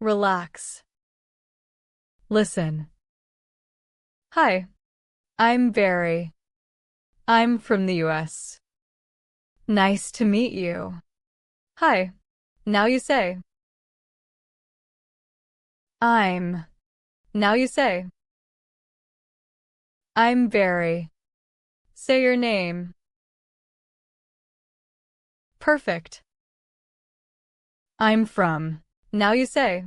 Relax. Listen. Hi, I'm Barry. I'm from the US. Nice to meet you. Hi. Now you say. I'm. Now you say. I'm Barry. Say your name. Perfect. I'm from. Now you say.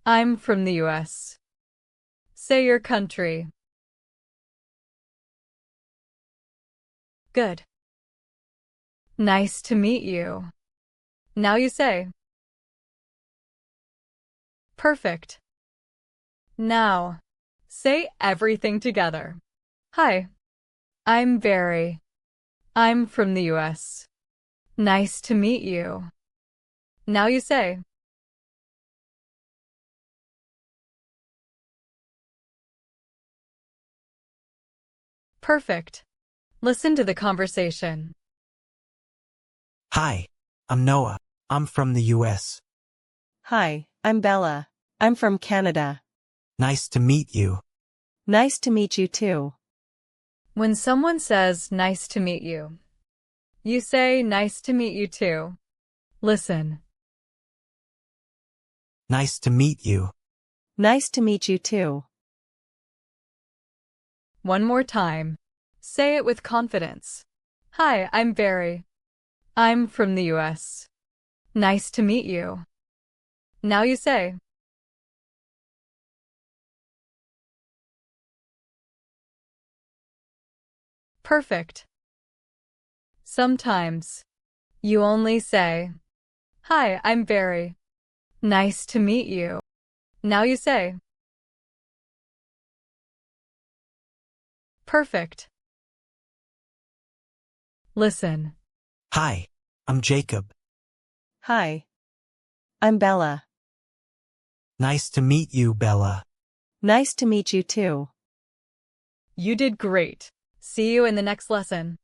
I'm from the US. Say your country. Good. Nice to meet you. Now you say. Perfect. Now, say everything together. Hi, I'm Barry. I'm from the US. Nice to meet you. Now you say. Perfect. Listen to the conversation. Hi, I'm Noah. I'm from the US. Hi, I'm Bella. I'm from Canada. Nice to meet you. Nice to meet you too. When someone says, nice to meet you, you say, nice to meet you too. Listen. Nice to meet you. Nice to meet you too. One more time. Say it with confidence. Hi, I'm Barry. I'm from the US. Nice to meet you. Now you say. Perfect. Sometimes you only say, Hi, I'm Barry. Nice to meet you. Now you say. Perfect. Listen. Hi, I'm Jacob. Hi. I'm Bella. Nice to meet you, Bella. Nice to meet you too. You did great. See you in the next lesson.